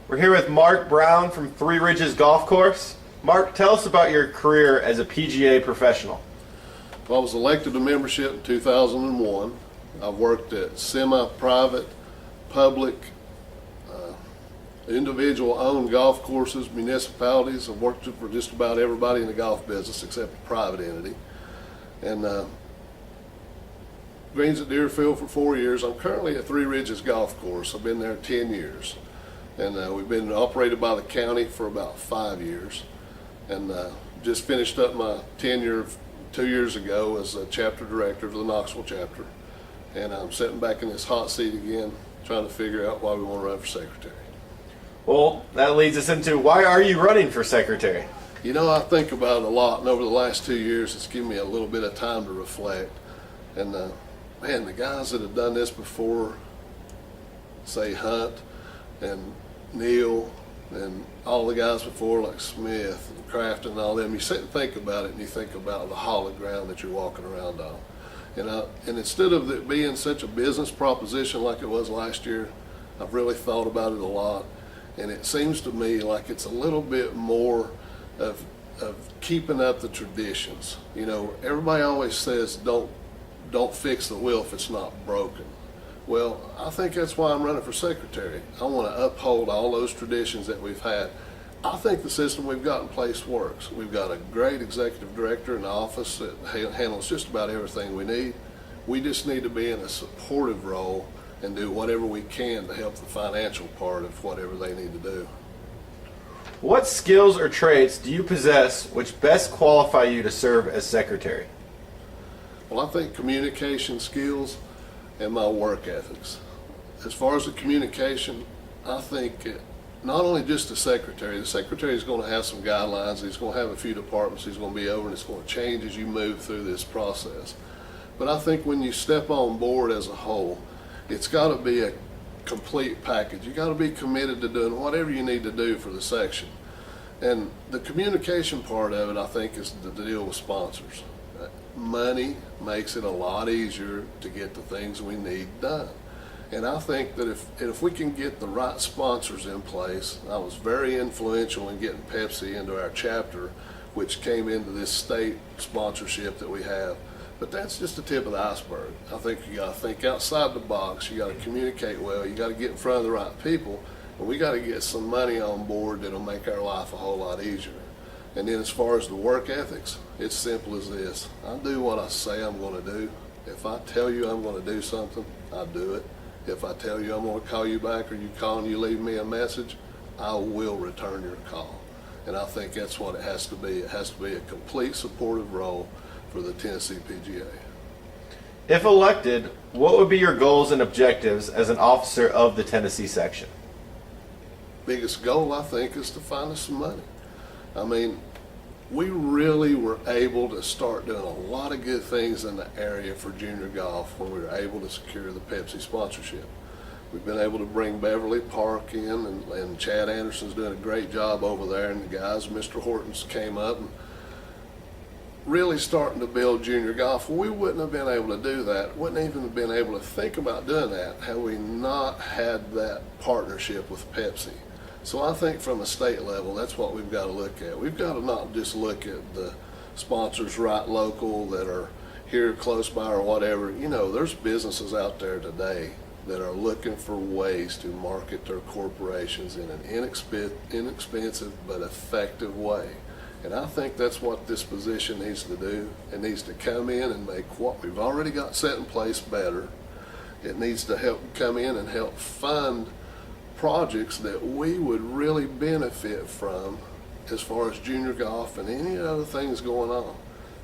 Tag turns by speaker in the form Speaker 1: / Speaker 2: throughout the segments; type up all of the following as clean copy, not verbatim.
Speaker 1: We're here with Mark Brown from Three Ridges Golf Course. Mark, tell us about your career as a PGA professional.
Speaker 2: Well, I was elected to membership in 2001. I've worked at semi-private, public, individual-owned golf courses, municipalities. I've worked for just about everybody in the golf business except a private entity. And greens at Deerfield for 4 years. I'm currently at Three Ridges Golf Course. I've been there 10 years. And we've been operated by the county for about 5 years. And just finished up my tenure 2 years ago as a chapter director of the Knoxville chapter. And I'm sitting back in this hot seat again, trying to figure out why we want to run for secretary.
Speaker 1: Well, that leads us into, why are you running for secretary?
Speaker 2: You know, I think about it a lot, and over the last 2 years, it's given me a little bit of time to reflect. And man, the guys that have done this before, say Hunt and Neal and all the guys before, like Smith and Kraft and all them, you sit and think about it, and you think about the hollow ground that you're walking around on. And instead of it being such a business proposition like it was last year, I've really thought about it a lot, and it seems to me like it's a little bit more of keeping up the traditions. You know, everybody always says don't fix the wheel if it's not broken. Well, I think that's why I'm running for secretary. I want to uphold all those traditions that we've had. I think the system we've got in place works. We've got a great executive director in the office that handles just about everything we need. We just need to be in a supportive role and do whatever we can to help the financial part of whatever they need to do.
Speaker 1: What skills or traits do you possess which best qualify you to serve as secretary?
Speaker 2: Well, I think communication skills and my work ethics. As far as the communication, I think not only just the secretary is going to have some guidelines, he's going to have a few departments he's going to be over, and it's going to change as you move through this process. But I think when you step on board as a whole, it's got to be a complete package. You got to be committed to doing whatever you need to do for the section. And the communication part of it, I think, is the deal with sponsors. Money makes it a lot easier to get the things we need done. And I think that if we can get the right sponsors in place, I was very influential in getting Pepsi into our chapter, which came into this state sponsorship that we have. But that's just the tip of the iceberg. I think you got to think outside the box. You got to communicate well. You got to get in front of the right people. And we got to get some money on board that'll make our life a whole lot easier. And then as far as the work ethics, it's simple as this. I do what I say I'm going to do. If I tell you I'm going to do something, I do it. If I tell you I'm going to call you back, or you call and you leave me a message, I will return your call. And I think that's what it has to be. It has to be a complete supportive role for the Tennessee PGA.
Speaker 1: If elected, what would be your goals and objectives as an officer of the Tennessee section?
Speaker 2: Biggest goal, I think, is to find us some money. I mean, we really were able to start doing a lot of good things in the area for junior golf when we were able to secure the Pepsi sponsorship. We've been able to bring Beverly Park in, and Chad Anderson's doing a great job over there, and the guys, Mr. Hortons, came up and really starting to build junior golf. Well, we wouldn't have been able to do that, wouldn't even have been able to think about doing that had we not had that partnership with Pepsi. So I think from a state level, that's what we've got to look at. We've got to not just look at the sponsors right local that are here close by or whatever. You know, there's businesses out there today that are looking for ways to market their corporations in an inexpensive but effective way. And I think that's what this position needs to do. It needs to come in and make what we've already got set in place better. It needs to help come in and help fund projects that we would really benefit from as far as junior golf and any other things going on.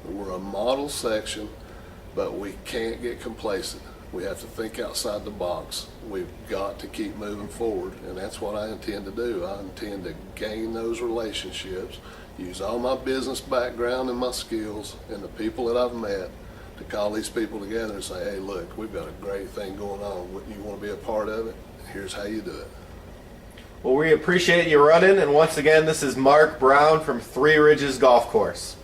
Speaker 2: We're a model section, but we can't get complacent. We have to think outside the box. We've got to keep moving forward, and that's what I intend to do. I intend to gain those relationships, use all my business background and my skills and the people that I've met to call these people together and say, hey, look, we've got a great thing going on. Wouldn't you want to be a part of it? Here's how you do it.
Speaker 1: Well, we appreciate you running, and once again, this is Mark Brown from Three Ridges Golf Course.